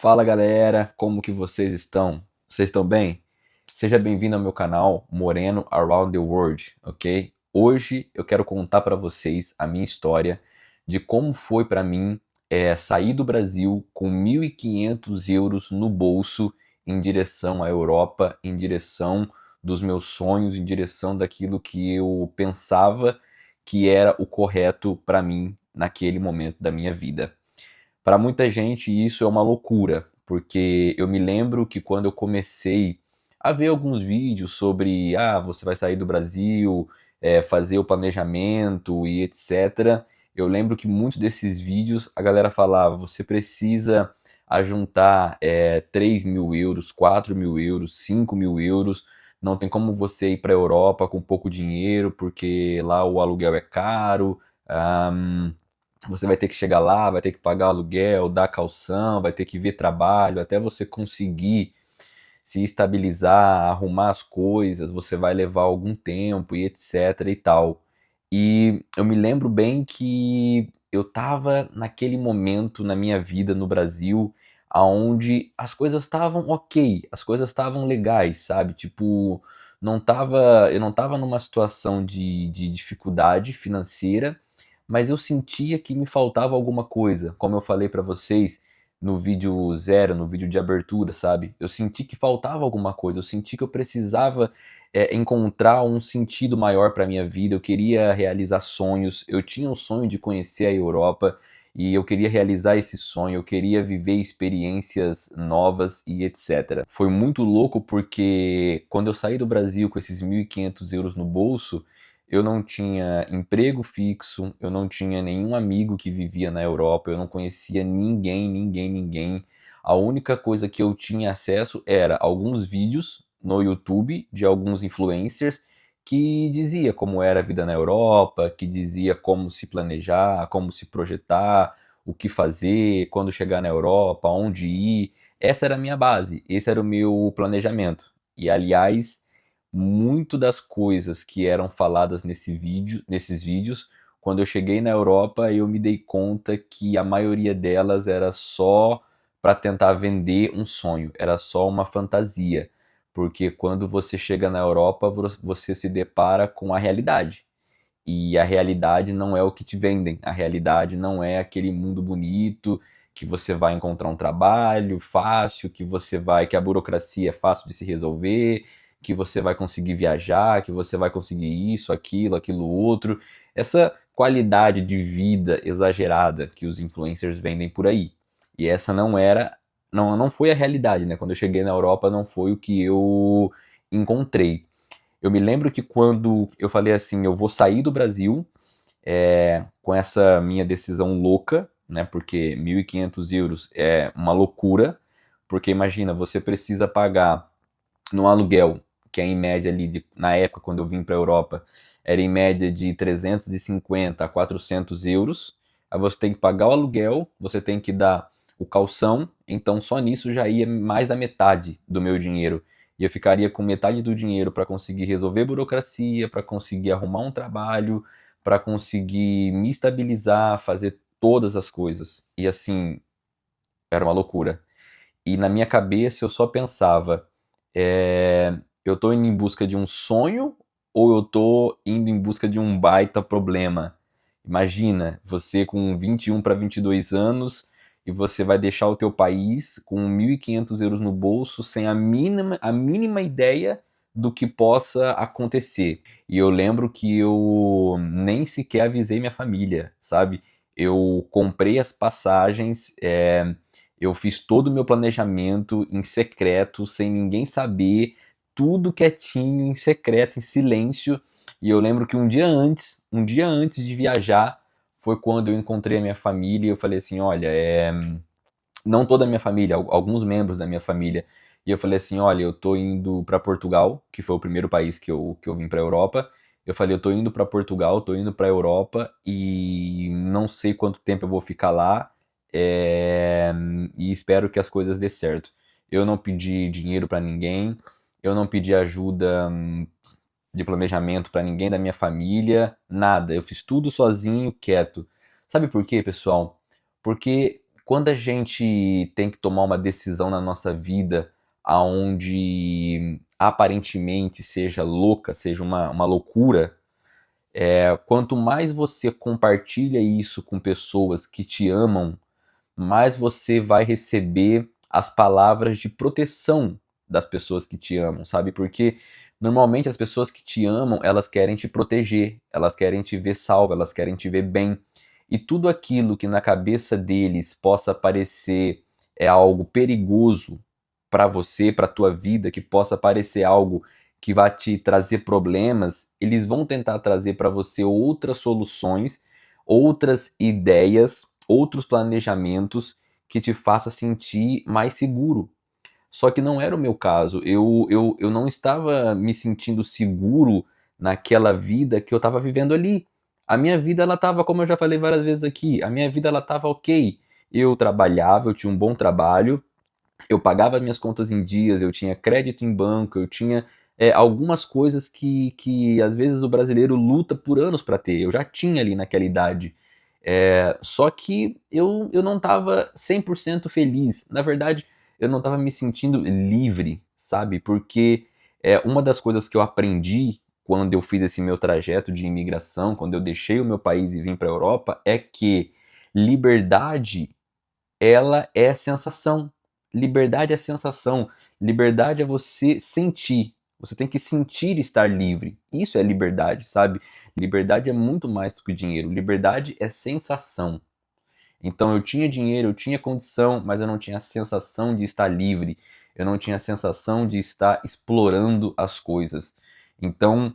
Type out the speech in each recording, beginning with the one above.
Fala galera, como que vocês estão? Vocês estão bem? Seja bem-vindo ao meu canal Moreno Around the World, ok? Hoje eu quero contar para vocês a minha história de como foi para mim sair do Brasil com 1.500 euros no bolso em direção à Europa, em direção dos meus sonhos, em direção daquilo que eu pensava que era o correto para mim naquele momento da minha vida. Para muita gente isso é uma loucura, porque eu me lembro que quando eu comecei a ver alguns vídeos sobre você vai sair do Brasil, fazer o planejamento e etc. Eu lembro que muitos desses vídeos a galera falava, você precisa ajuntar 3 mil euros, 4 mil euros, 5 mil euros, não tem como você ir para a Europa com pouco dinheiro, porque lá o aluguel é caro, você vai ter que chegar lá, vai ter que pagar aluguel, dar calção, vai ter que ver trabalho, até você conseguir se estabilizar, arrumar as coisas, você vai levar algum tempo e etc e tal. E eu me lembro bem que eu tava naquele momento na minha vida no Brasil, aonde as coisas estavam ok, as coisas estavam legais, sabe? Tipo, eu não tava numa situação de dificuldade financeira, mas eu sentia que me faltava alguma coisa, como eu falei pra vocês no vídeo zero, no vídeo de abertura, sabe? Eu senti que faltava alguma coisa, eu senti que eu precisava encontrar um sentido maior para minha vida, eu queria realizar sonhos, eu tinha o sonho de conhecer a Europa e eu queria realizar esse sonho, eu queria viver experiências novas e etc. Foi muito louco porque quando eu saí do Brasil com esses 1.500 euros no bolso, eu não tinha emprego fixo, eu não tinha nenhum amigo que vivia na Europa, eu não conhecia ninguém. A única coisa que eu tinha acesso era alguns vídeos no YouTube de alguns influencers que dizia como era a vida na Europa, que dizia como se planejar, como se projetar, o que fazer, quando chegar na Europa, onde ir. Essa era a minha base, esse era o meu planejamento. E aliás, muito das coisas que eram faladas nesses vídeos, quando eu cheguei na Europa, eu me dei conta que a maioria delas era só para tentar vender um sonho, era só uma fantasia. Porque quando você chega na Europa, você se depara com a realidade. E a realidade não é o que te vendem. A realidade não é aquele mundo bonito que você vai encontrar um trabalho fácil, que a burocracia é fácil de se resolver, que você vai conseguir viajar, que você vai conseguir isso, aquilo outro. Essa qualidade de vida exagerada que os influencers vendem por aí. E essa não foi a realidade, né? Quando eu cheguei na Europa, não foi o que eu encontrei. Eu me lembro que quando eu falei assim, eu vou sair do Brasil com essa minha decisão louca, né? Porque 1.500 euros é uma loucura, porque imagina, você precisa pagar no aluguel, que é em média ali, na época quando eu vim para a Europa, era em média de 350 a 400 euros. Aí você tem que pagar o aluguel, você tem que dar o calção, então só nisso já ia mais da metade do meu dinheiro. E eu ficaria com metade do dinheiro para conseguir resolver burocracia, para conseguir arrumar um trabalho, para conseguir me estabilizar, fazer todas as coisas. E assim, era uma loucura. E na minha cabeça eu só pensava, eu tô indo em busca de um sonho ou eu tô indo em busca de um baita problema? Imagina, você com 21 para 22 anos e você vai deixar o teu país com 1.500 euros no bolso sem a mínima ideia do que possa acontecer. E eu lembro que eu nem sequer avisei minha família, sabe? Eu comprei as passagens, eu fiz todo o meu planejamento em secreto, sem ninguém saber, tudo quietinho, em secreto, em silêncio. E eu lembro que um dia antes de viajar, foi quando eu encontrei a minha família e eu falei assim, olha, não toda a minha família, alguns membros da minha família. E eu falei assim, olha, eu tô indo para Portugal, que foi o primeiro país que eu vim para Europa. Eu falei, eu tô indo para Portugal, tô indo para Europa e não sei quanto tempo eu vou ficar lá. é, e espero que as coisas dê certo. Eu não pedi dinheiro para ninguém, eu não pedi ajuda de planejamento para ninguém da minha família, nada. Eu fiz tudo sozinho, quieto. Sabe por quê, pessoal? Porque quando a gente tem que tomar uma decisão na nossa vida aonde aparentemente seja louca, seja uma loucura, quanto mais você compartilha isso com pessoas que te amam, mais você vai receber as palavras de proteção das pessoas que te amam, sabe? Porque normalmente as pessoas que te amam, elas querem te proteger, elas querem te ver salvo, elas querem te ver bem. E tudo aquilo que na cabeça deles possa parecer algo perigoso para você, para tua vida, que possa parecer algo que vai te trazer problemas, eles vão tentar trazer para você outras soluções, outras ideias, outros planejamentos que te faça sentir mais seguro. Só que não era o meu caso. Eu não estava me sentindo seguro naquela vida que eu estava vivendo ali. A minha vida, ela estava, como eu já falei várias vezes aqui, a minha vida, ela estava ok. Eu trabalhava, eu tinha um bom trabalho, eu pagava as minhas contas em dias, eu tinha crédito em banco, eu tinha algumas coisas que às vezes o brasileiro luta por anos para ter. Eu já tinha ali naquela idade. Só que eu não estava 100% feliz. Na verdade, eu não estava me sentindo livre, sabe? Porque uma das coisas que eu aprendi quando eu fiz esse meu trajeto de imigração, quando eu deixei o meu país e vim para a Europa, é que liberdade, ela é sensação. Liberdade é sensação. Liberdade é você sentir. Você tem que sentir estar livre. Isso é liberdade, sabe? Liberdade é muito mais do que dinheiro. Liberdade é sensação. Então eu tinha dinheiro, eu tinha condição, mas eu não tinha a sensação de estar livre. Eu não tinha a sensação de estar explorando as coisas. Então,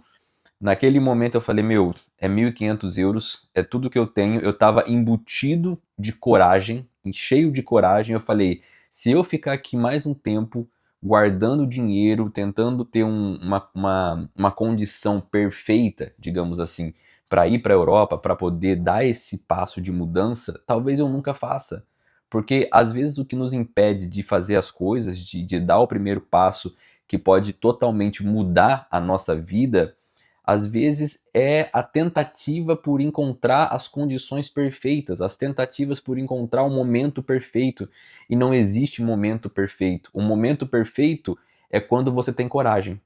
naquele momento eu falei, meu, é 1.500 euros, é tudo que eu tenho. Eu estava embutido de coragem, cheio de coragem. Eu falei, se eu ficar aqui mais um tempo, guardando dinheiro, tentando ter uma condição perfeita, digamos assim, para ir para a Europa, para poder dar esse passo de mudança, talvez eu nunca faça. Porque às vezes o que nos impede de fazer as coisas, de dar o primeiro passo que pode totalmente mudar a nossa vida, às vezes é a tentativa por encontrar as condições perfeitas, as tentativas por encontrar o momento perfeito. E não existe momento perfeito. O momento perfeito é quando você tem coragem.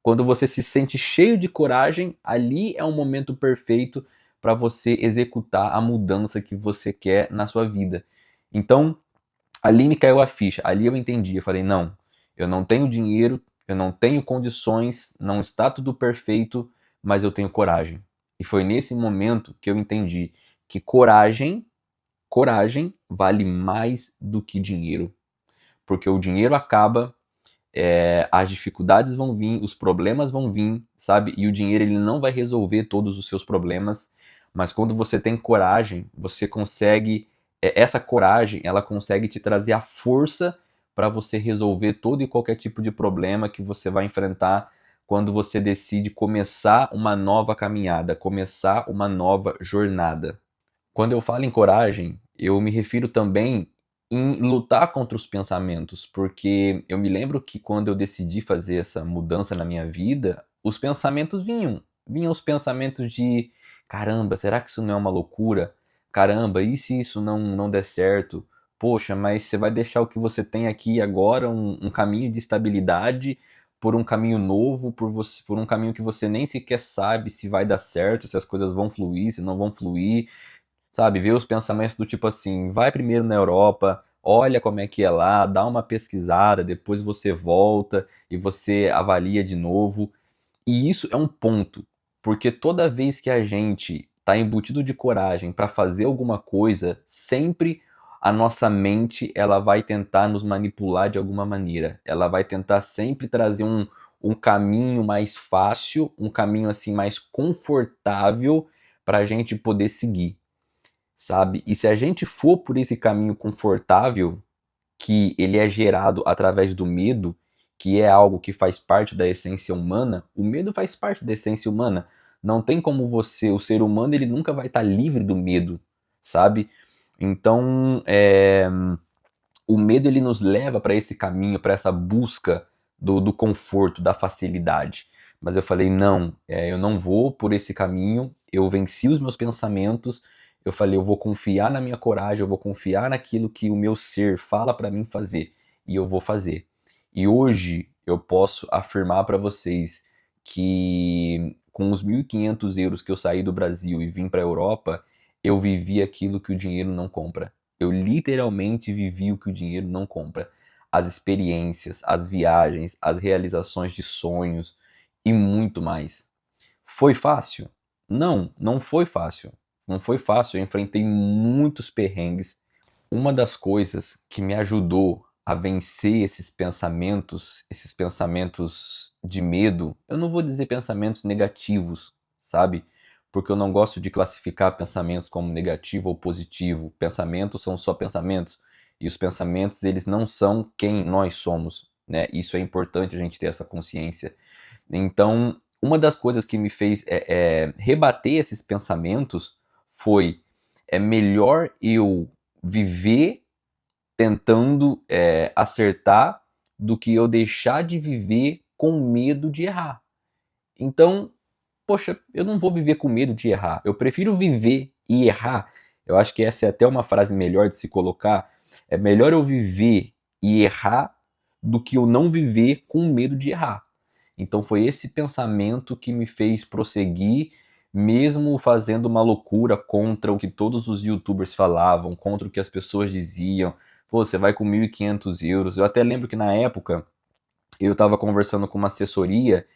Quando você se sente cheio de coragem, ali é o momento perfeito para você executar a mudança que você quer na sua vida. Então, ali me caiu a ficha, ali eu entendi. Eu falei: não, eu não tenho dinheiro, eu não tenho condições, não está tudo perfeito, mas eu tenho coragem. E foi nesse momento que eu entendi que coragem vale mais do que dinheiro. Porque o dinheiro acaba, as dificuldades vão vir, os problemas vão vir, sabe? E o dinheiro, ele não vai resolver todos os seus problemas, mas quando você tem coragem, você consegue, essa coragem, ela consegue te trazer a força para você resolver todo e qualquer tipo de problema que você vai enfrentar quando você decide começar uma nova caminhada, começar uma nova jornada. Quando eu falo em coragem, eu me refiro também em lutar contra os pensamentos, porque eu me lembro que quando eu decidi fazer essa mudança na minha vida, os pensamentos vinham. Vinham os pensamentos de: caramba, será que isso não é uma loucura? Caramba, e se isso não der certo? Poxa, mas você vai deixar o que você tem aqui agora, um caminho de estabilidade, por um caminho novo, por um caminho que você nem sequer sabe se vai dar certo, se as coisas vão fluir, se não vão fluir. Sabe, ver os pensamentos do tipo assim, vai primeiro na Europa, olha como é que é lá, dá uma pesquisada, depois você volta e você avalia de novo. E isso é um ponto, porque toda vez que a gente está embutido de coragem para fazer alguma coisa, sempre a nossa mente, ela vai tentar nos manipular de alguma maneira. Ela vai tentar sempre trazer um caminho mais fácil, um caminho assim mais confortável para a gente poder seguir, sabe? E se a gente for por esse caminho confortável, que ele é gerado através do medo, que é algo que faz parte da essência humana, o medo faz parte da essência humana. Não tem como você, o ser humano, ele nunca vai estar livre do medo, sabe? Então, o medo, ele nos leva para esse caminho, para essa busca do conforto, da facilidade. Mas eu falei, não, eu não vou por esse caminho, eu venci os meus pensamentos, Eu falei, eu vou confiar na minha coragem, eu vou confiar naquilo que o meu ser fala para mim fazer, e eu vou fazer. E hoje eu posso afirmar para vocês que com os 1.500 euros que eu saí do Brasil e vim para a Europa, eu vivi aquilo que o dinheiro não compra. Eu literalmente vivi o que o dinheiro não compra. As experiências, as viagens, as realizações de sonhos e muito mais. Foi fácil? Não, não foi fácil. Não foi fácil, eu enfrentei muitos perrengues. Uma das coisas que me ajudou a vencer esses pensamentos de medo, eu não vou dizer pensamentos negativos, sabe? Porque eu não gosto de classificar pensamentos como negativo ou positivo. Pensamentos são só pensamentos, e os pensamentos, eles não são quem nós somos, né? Isso é importante a gente ter essa consciência. Então, uma das coisas que me fez rebater esses pensamentos foi: é melhor eu viver tentando acertar do que eu deixar de viver com medo de errar. Então, poxa, eu não vou viver com medo de errar. Eu prefiro viver e errar. Eu acho que essa é até uma frase melhor de se colocar. É melhor eu viver e errar do que eu não viver com medo de errar. Então foi esse pensamento que me fez prosseguir, mesmo fazendo uma loucura contra o que todos os youtubers falavam, contra o que as pessoas diziam. Pô, você vai com 1.500 euros. Eu até lembro que na época eu estava conversando com uma assessoria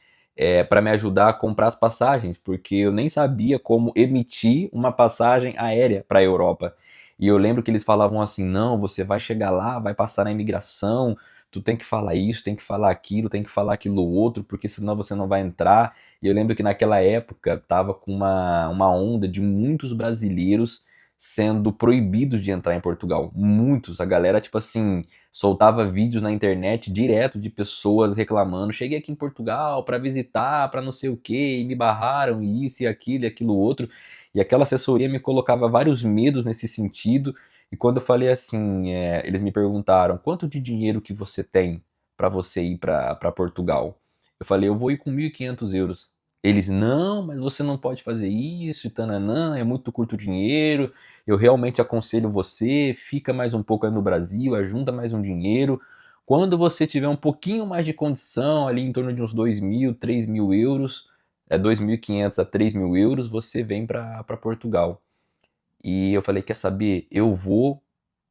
para me ajudar a comprar as passagens, porque eu nem sabia como emitir uma passagem aérea para a Europa. E eu lembro que eles falavam assim: não, você vai chegar lá, vai passar na imigração, tu tem que falar isso, tem que falar aquilo, tem que falar aquilo outro, porque senão você não vai entrar. E eu lembro que naquela época tava com uma onda de muitos brasileiros sendo proibidos de entrar em Portugal. Muitos, a galera, tipo assim, soltava vídeos na internet direto de pessoas reclamando: cheguei aqui em Portugal para visitar, para não sei o que, e me barraram isso e aquilo outro. E aquela assessoria me colocava vários medos nesse sentido. E quando eu falei assim, eles me perguntaram: quanto de dinheiro que você tem para você ir para Portugal? Eu falei: eu vou ir com 1.500 euros. Eles: não, mas você não pode fazer isso, e tananã, é muito curto dinheiro, eu realmente aconselho você, fica mais um pouco aí no Brasil, ajunta mais um dinheiro. Quando você tiver um pouquinho mais de condição, ali em torno de uns 2.000, 3.000 euros, 2.500 a 3.000 euros, você vem para Portugal. E eu falei: quer saber? Eu vou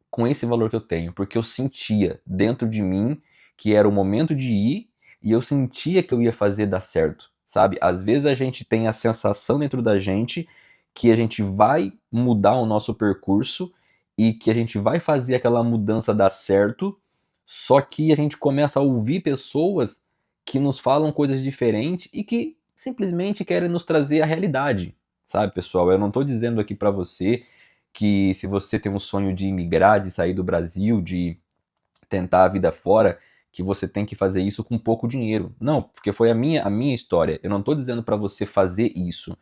com esse valor que eu tenho, porque eu sentia dentro de mim que era o momento de ir e eu sentia que eu ia fazer dar certo, sabe? Às vezes a gente tem a sensação dentro da gente que a gente vai mudar o nosso percurso e que a gente vai fazer aquela mudança dar certo, só que a gente começa a ouvir pessoas que nos falam coisas diferentes e que simplesmente querem nos trazer a realidade, sabe, pessoal? Eu não estou dizendo aqui para você que se você tem um sonho de imigrar, de sair do Brasil, de tentar a vida fora, que você tem que fazer isso com pouco dinheiro. Não, porque foi a minha história. Eu não estou dizendo para você fazer isso.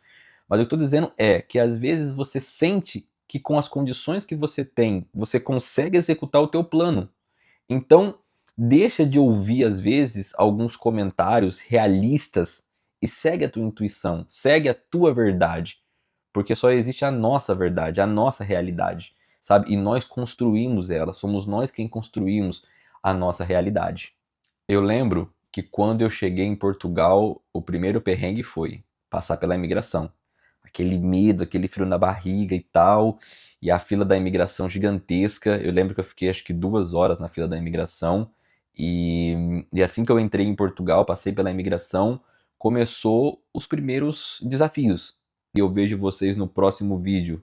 Mas o que eu estou dizendo é que às vezes você sente que com as condições que você tem, você consegue executar o teu plano. Então, deixa de ouvir às vezes alguns comentários realistas e segue a tua intuição, segue a tua verdade, porque só existe a nossa verdade, a nossa realidade, sabe? E nós construímos ela, somos nós quem construímos a nossa realidade. Eu lembro que quando eu cheguei em Portugal, o primeiro perrengue foi passar pela imigração. Aquele medo, aquele frio na barriga e tal, e a fila da imigração gigantesca. Eu lembro que eu fiquei acho que 2 horas na fila da imigração. E assim que eu entrei em Portugal, passei pela imigração, começou os primeiros desafios. E eu vejo vocês no próximo vídeo.